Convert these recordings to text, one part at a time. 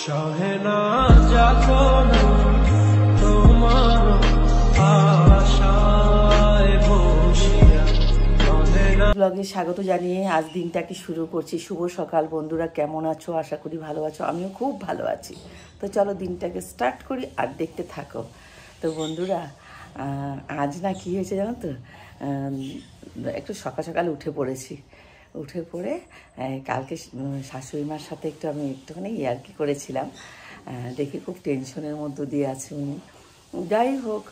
সহে না যাতনা তোমার আশায় বসিয়া ব্লগে স্বাগত জানিয়ে আজ দিনটাকে শুরু করছি। শুভ সকাল বন্ধুরা, কেমন আছো? আশা করি ভালো আছো। আমিও খুব ভালো আছি। তো চলো দিনটাকে স্টার্ট করি আর দেখতে থাকো। তো বন্ধুরা, আজ না কি হয়েছে জানো তো, একটু সকাল সকাল উঠে পড়েছি। উঠে পড়ে কালকে শাশুড়ি মার সাথে আমি একটুখানি ইয়ার্কি করেছিলাম। দেখে খুব টেনশনের মধ্য দিয়ে আছে উনি। যাই হোক,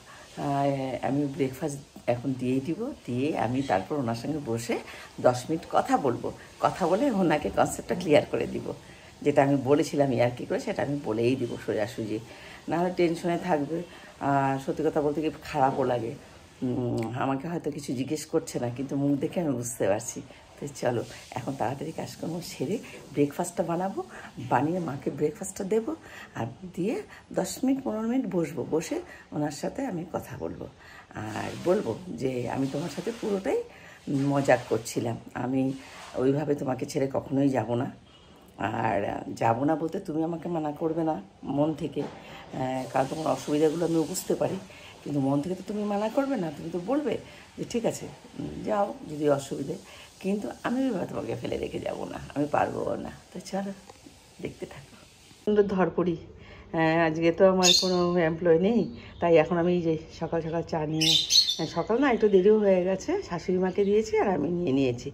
আমি ব্রেকফাস্ট এখন দিয়েই দিব, দিয়ে আমি তারপর ওনার সঙ্গে বসে 10 মিনিট কথা বলবো। কথা বলে ওনাকে কনসেপ্টটা ক্লিয়ার করে দিব। যেটা আমি বলেছিলাম ইয়ার্কি করে, সেটা আমি বলেই দিব সোজাসুজি, নাহলে টেনশনে থাকবে। সত্যি কথা বলতে কি খারাপও লাগে। আমাকে হয়তো কিছু জিজ্ঞেস করছে না, কিন্তু মুখ দেখে আমি বুঝতে পারছি। তো চলো এখন তাড়াতাড়ি কাজকর্ম সেরে ব্রেকফাস্টটা বানাবো, বানিয়ে মাকে ব্রেকফাস্টটা দেবো, আর দিয়ে 10 মিনিট 15 মিনিট বসবো। বসে ওনার সাথে আমি কথা বলবো আর বলবো যে আমি তোমার সাথে পুরোটাই মজাক করছিলাম। আমি ওইভাবে তোমাকে ছেড়ে কখনোই যাব না। আর যাব না বলতে তুমি আমাকে মানা করবে না মন থেকে, কারণ তোমার অসুবিধাগুলো আমিও বুঝতে পারি, কিন্তু মন থেকে তো তুমি মানা করবে না। তুমি তো বলবে যে ঠিক আছে যাও যদি অসুবিধে, কিন্তু আমি তোমাকে ফেলে রেখে যাব না, আমি পারবো না। তো চলো দেখতে থাকো। সুন্দর ধরপড়ি। আজকে তো আমার কোনো এমপ্লয় নেই, তাই এখন আমি যে সকাল সকাল চা নিয়ে, সকাল না একটু দেরিও হয়ে গেছে, শাশুড়ি মাকে দিয়েছি আর আমি নিয়ে নিয়েছি।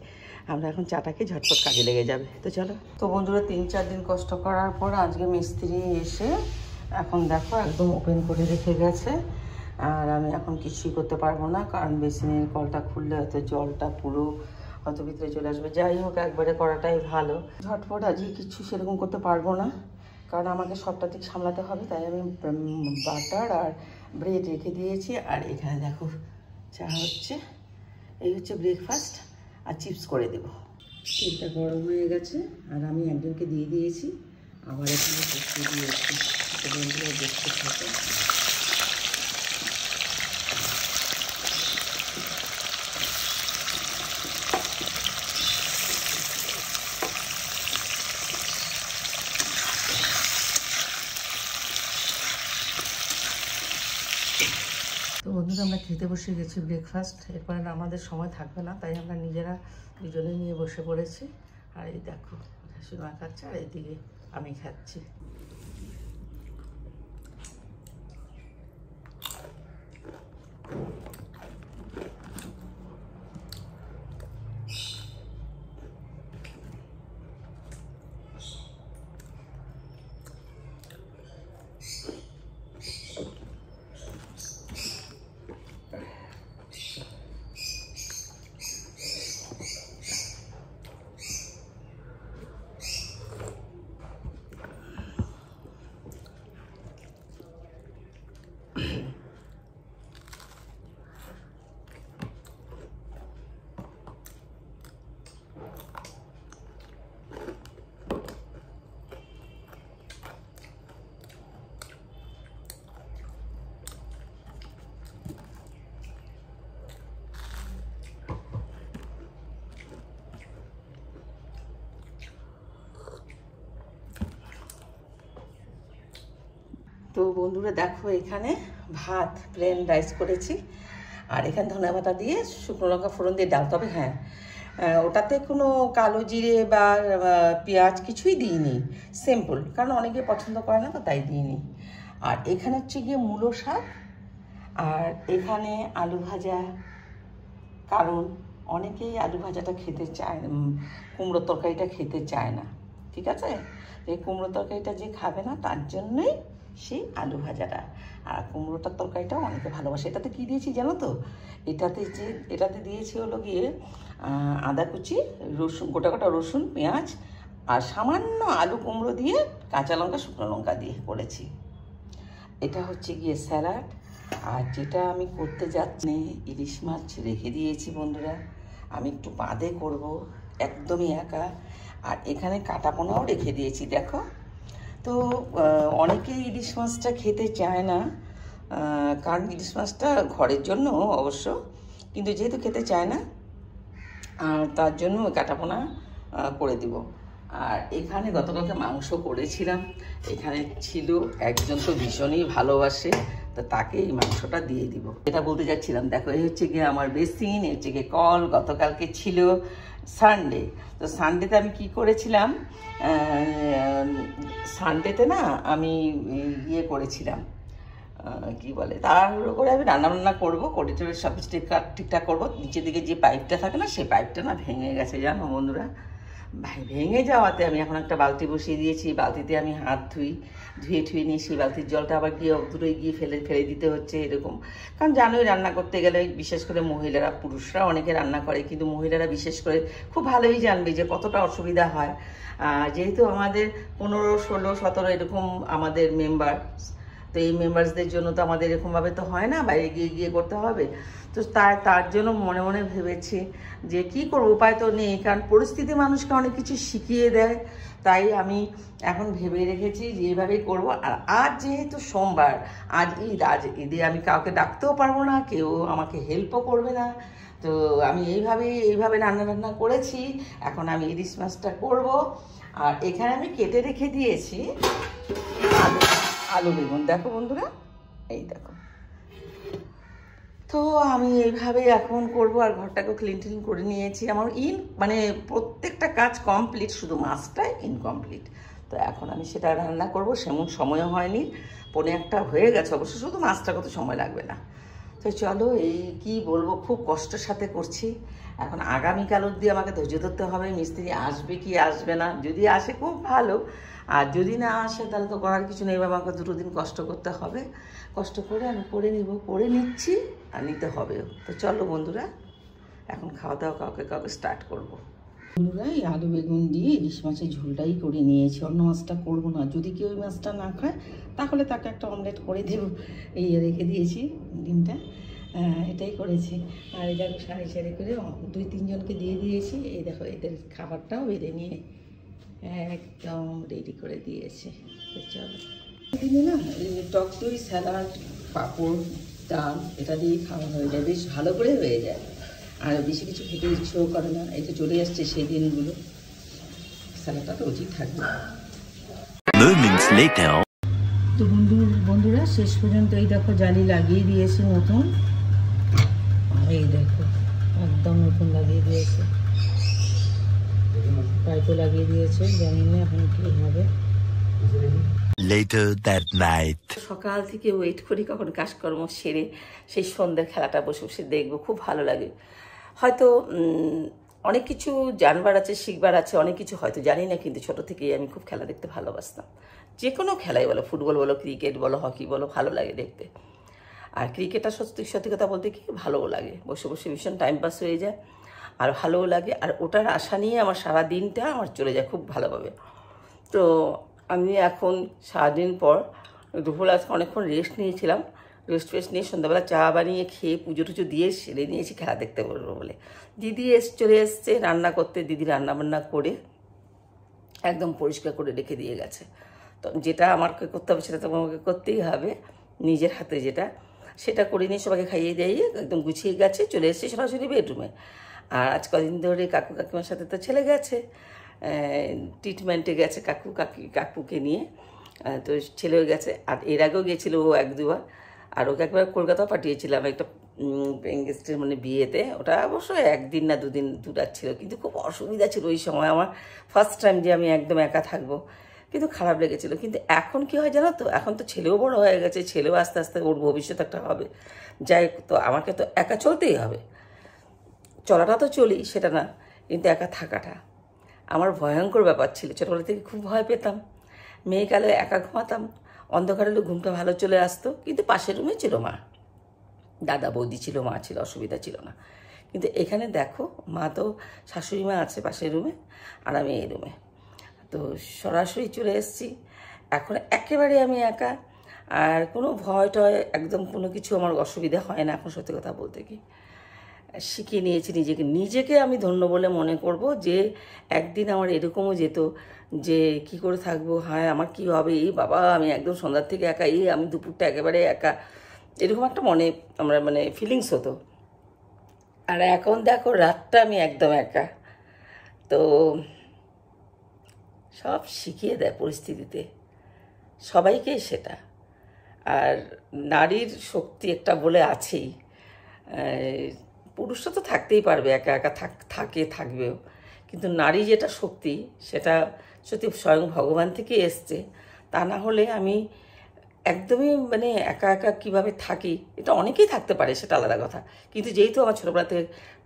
আমরা এখন চাটাকে ঝটপট কাজে লেগে যাবে। তো চলো। তো বন্ধুরা, 3-4 দিন কষ্ট করার পর আজকে মিস্ত্রি এসে এখন দেখো একদম ওপেন করে রেখে গেছে। আর আমি এখন কিছুই করতে পারবো না, কারণ বেসিনের কলটা খুললে হয়তো জলটা পুরো হয়তো ভিতরে চলে আসবে। যাই হোক, একবারে করাটাই ভালো। ঝটপট আজকে কিছু সেরকম করতে পারবো না, কারণ আমাকে সবটা দিক সামলাতে হবে। তাই আমি বাটার আর ব্রেড রেখে দিয়েছি। আর এখানে দেখো চা হচ্ছে, এই হচ্ছে ব্রেকফাস্ট। আর চিপস করে দেবো। তেলটা গরম হয়ে গেছে আর আমি একজনকে দিয়ে দিয়েছি, আবার এখানে বসিয়ে দিয়েছি। বন্ধুরা দেখতে থাকে। তো বন্ধুরা, আমরা খেতে বসে গেছি ব্রেকফাস্ট। এরপরে আমাদের সময় থাকবে না, তাই আমরা নিজেরা দুজনে নিয়ে বসে পড়েছি। আর এই দেখো শাশুড়ি মা খাচ্ছে আর এদিকে আমি খাচ্ছি। তো বন্ধুরা দেখো, এখানে ভাত প্লেন রাইস করেছি, আর এখানে ধনেপাতা দিয়ে শুকনো লঙ্কা ফোড়ন দিয়ে ডাল। তবে হ্যাঁ, ওটাতে কোনো কালো জিরে বা পেঁয়াজ কিছুই দিইনি, সিম্পল, কারণ অনেকে পছন্দ করে না, তো তাই দিইনি। আর এখানে হচ্ছে গিয়ে মূলো শাক, আর এখানে আলু ভাজা, কারণ অনেকেই আলু ভাজাটা খেতে চায় না, কুমড়োর তরকারিটা খেতে চায় না। ঠিক আছে, এই কুমড়ো তরকারিটা যে খাবে না তার জন্যই সেই আলু ভাজাটা। আর কুমড়োটার তরকারিটাও অনেকে ভালোবাসে। এটাতে কী দিয়েছি জানো তো? এটাতে দিয়েছি হলো গিয়ে আদা কুচি, রসুন, গোটা গোটা রসুন, পেঁয়াজ, আর সামান্য আলু কুমড়ো দিয়ে কাঁচা লঙ্কা শুকনো লঙ্কা দিয়ে করেছি। এটা হচ্ছে গিয়ে স্যালাড। আর যেটা আমি করতে যাচ্ছি, ইলিশ মাছ রেখে দিয়েছি বন্ধুরা, আমি একটু বাদে করব, একদমই একা। আর এখানে কাটা পোনাও রেখে দিয়েছি দেখো। তো অনেকেই ইলিশ মাছটা খেতে চায় না, কারণ ইলিশ মাছটা ঘরের জন্য অবশ্য, কিন্তু যেহেতু খেতে চায় না, তার জন্য ওই কাটাপোনা করে দিব। আর এখানে গতকালকে মাংস করেছিলাম, এখানে ছিল একজন তো ভীষণই ভালোবাসে, তো তাকে এই মাংসটা দিয়ে দিব। এটা বলতে যাচ্ছিলাম, দেখো এই হচ্ছে গিয়ে আমার বেসিন, এই হচ্ছে গিয়ে কল। গতকালকে ছিল সানডে, তো সানডেতে আমি কি করেছিলাম, সানডেতে না আমি ইয়ে করেছিলাম, কি বলে, তাড়াহুড়ো করে আমি রান্না করবো, করে টোরে সব কিছু ঠিকঠাক করবো। নিচের দিকে যে পাইপটা থাকে না, সেই পাইপটা না ভেঙে গেছে জানো বন্ধুরা। ভেঙে যাওয়াতে আমি এখন একটা বালতি বসিয়ে দিয়েছি, বালতিতে আমি হাত ধুয়ে নিয়ে সেই বালতির জলটা আবার গিয়ে দূরে গিয়ে ফেলে দিতে হচ্ছে এরকম। কারণ জানোই রান্না করতে গেলে বিশেষ করে মহিলারা, পুরুষরা অনেকে রান্না করে, কিন্তু মহিলারা বিশেষ করে খুব ভালোই জানবে যে কতটা অসুবিধা হয়। যেহেতু আমাদের 15, 16, 17 এরকম আমাদের মেম্বার, তো এই মেম্বার্সদের জন্য তো আমাদের এরকমভাবে তো হয় না, বাইরে গিয়ে করতে হবে। তো তার জন্য মনে মনে ভেবেছি যে কি করব, উপায় তো নেই, কারণ পরিস্থিতি মানুষকে অনেক কিছু শিখিয়ে দেয়। তাই আমি এখন ভেবে রেখেছি যে এইভাবেই করবো। আর আজ যেহেতু সোমবার, আজ ঈদে আমি কাউকে ডাকতেও পারবো না, কেউ আমাকে হেল্পও করবে না, তো আমি এইভাবে রান্না করেছি। এখন আমি ইলিশ মাছটা করবো। আর এখানে আমি কেটে রেখে দিয়েছি আলু বেগুন, দেখো বন্ধুরা, এই দেখো। তো আমি এইভাবে এখন করব। আর ঘরটাকেও ক্লিন করে নিয়েছি। আমার মানে প্রত্যেকটা কাজ কমপ্লিট, শুধু মাছটাই ইনকমপ্লিট। তো এখন আমি সেটা রান্না করব, সেমন সময় হয়নি, 1:45 হয়ে গেছে অবশ্য, শুধু মাছটা কত সময় লাগবে না। তো চলো, এই কি বলবো, খুব কষ্টের সাথে করছি। এখন আগামীকাল অবধি আমাকে ধৈর্য ধরতে হবে, মিস্ত্রি আসবে কি আসবে না। যদি আসে খুব ভালো, আর যদি না আসে তাহলে তো করার কিছু নেই, আমাকে 2 দিন কষ্ট করতে হবে। কষ্ট করে আমি করে নিচ্ছি, আর নিতে হবেও। তো চলো বন্ধুরা, এখন খাওয়া দাওয়া কাউকে স্টার্ট করবো। বন্ধুরা, এই আলু বেগুন দিয়ে ইলিশ মাছের ঝোলটাই করে নিয়েছি, অন্য মাছটা করবো না। যদি কেউ ওই মাছটা না খায় তাহলে তাকে একটা অমলেট করে দেবো, এই রেখে দিয়েছি ডিমটা, এটাই করেছি। আর এই দেখো সারি করে 2-3 জনকে দিয়ে দিয়েছি। এই দেখো এদের খাবারটাও বেড়ে নিয়ে একদম রেডি করে দিয়েছে। তো চলো, দিনে না টক দই, স্যালাড, পাঁপড়, ডাল এটা দিয়েই খাওয়া হয়ে যায়, বেশ ভালো করে হয়ে যায়। আর বেশি কিছু খেতে ইচ্ছেও করে না। এই তো চলে আসছে সেই দিনগুলো, স্যালাডটা রোজই থাকবে। তো বন্ধুরা, শেষ পর্যন্ত এই দেখো জালি লাগিয়ে দিয়েছি নতুন। আর এই দেখো একদম নতুন লাগিয়ে দিয়েছে, পাইপও লাগিয়ে দিয়েছে, জানি না এখন কি হবে। Later that night. সকাল থেকে ওয়েট করি কখন কাজকর্ম সেরে সেই সন্ধ্যের খেলাটা বসে দেখবো, খুব ভালো লাগে। হয়তো অনেক কিছু জানবার আছে, শিখবার আছে, অনেক কিছু হয়তো জানি না, কিন্তু ছোট থেকেই আমি খুব খেলা দেখতে ভালোবাসতাম। যে কোনো খেলাই বলো, ফুটবল বলো, ক্রিকেট বলো, হকি বলো, ভালো লাগে দেখতে। আর ক্রিকেটটা সত্যি কথা বলতে কি ভালোও লাগে, বসে ভীষণ টাইম পাস হয়ে যায়, আর ভালোও লাগে। আর ওটার আশা নিয়ে আমার সারা দিনটা আমার চলে যায় খুব ভালোভাবে। তো আমি এখন সারাদিন পর দুপুর আজকে অনেকক্ষণ রেস্ট নিয়েছিলাম, রেস্ট নিয়ে সন্ধ্যাবেলা চা বানিয়ে খেয়ে পুজো টুজো দিয়ে সেরে নিয়েছি খেলা দেখতে বলবো বলে। দিদি চলে এসছে রান্না করতে, দিদি রান্নাবান্না করে একদম পরিষ্কার করে রেখে দিয়ে গেছে। তো যেটা আমাকে করতে হবে সেটা তো আমাকে করতেই হবে, নিজের হাতে যেটা, সেটা করে নিয়ে সবাইকে খাইয়ে দিয়ে একদম গুছিয়ে গেছে, চলে এসছে সরাসরি বেডরুমে। আর আজ কদিন ধরে কাকিমার সাথে তো ছেলে গেছে, ট্রিটমেন্টে গেছে কাকুকে নিয়ে, তো ছেলেও গেছে। আর এর আগেও গেছিলো ও 1-2 বার। আর ওকে একবার কলকাতাও পাঠিয়েছিলাম একটা এঙ্গেজমেন্টের মানে বিয়েতে, ওটা অবশ্য 1 দিন না 2 দিন দূরার ছিল, কিন্তু খুব অসুবিধা ছিল ওই সময়। আমার ফার্স্ট টাইম যে আমি একদম একা থাকবো, কিন্তু খারাপ লেগেছিলো। কিন্তু এখন কি হয় জানো তো, এখন তো ছেলেও বড় হয়ে গেছে, ছেলেও আস্তে আস্তে ওর ভবিষ্যৎ একটা হবে, যাই তো আমাকে তো একা চলতেই হবে। চলাটা তো চলি সেটা না, কিন্তু একা থাকাটা আমার ভয়ঙ্কর ব্যাপার ছিল। ছোটোবেলা থেকে খুব ভয় পেতাম, মেয়েকালে একা ঘুমাতাম, অন্ধকারে ঘুমটা ভালো চলে আসতো। কিন্তু পাশের রুমে ছিল মা, দাদা বৌদি ছিল, মা ছিল, অসুবিধা ছিল না। কিন্তু এখানে দেখো, মা তো শাশুড়ি মা আছে পাশের রুমে, আর আমি এই রুমে, তো সরাসরি চলে এসেছি। এখন একেবারে আমি একা, আর কোনো ভয় টয় একদম কোনো কিছু আমার অসুবিধা হয় না এখন, সত্যি কথা বলতে কি। শিখিয়ে নিয়েছি নিজেকে আমি ধন্য বলে মনে করব যে একদিন আমার এরকমও যেত যে কি করে থাকবো, হায় আমার কি হবে, এই বাবা আমি একদম সন্ধ্যার থেকে একা, আমি দুপুরটা একেবারে একা, এরকম একটা মনে আমরা মানে ফিলিংস হতো। আর এখন দেখো রাতটা আমি একদম একা। তো সব শিখিয়ে দেয় পরিস্থিতিতে, সবাইকেই সেটা। আর নারীর শক্তি একটা বলে আছেই, পুরুষরা তো থাকতেই পারবে, একা একা থাকবেও, কিন্তু নারী যেটা শক্তি সেটা সত্যি স্বয়ং ভগবান থেকে এসছে। তা না হলে আমি একদমই মানে একা একা কীভাবে থাকি, এটা অনেকেই থাকতে পারে, সেটা আলাদা কথা, কিন্তু যেহেতু আমার ছোটোবেলাতে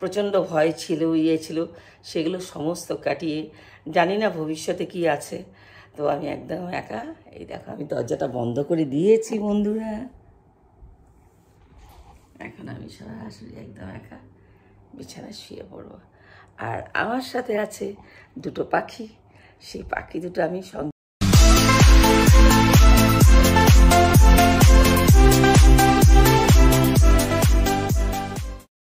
প্রচণ্ড ভয় ছিল, ছিল, সেগুলো সমস্ত কাটিয়ে জানি না ভবিষ্যতে কি আছে, তো আমি একদম একা। এই দেখো আমি দরজাটা বন্ধ করে দিয়েছি বন্ধুরা, এখন আমি সরাসরি একদম একা বিছানায় শুয়ে পড়বো। আর আমার সাথে আছে দুটো পাখি, সেই পাখি দুটো আমি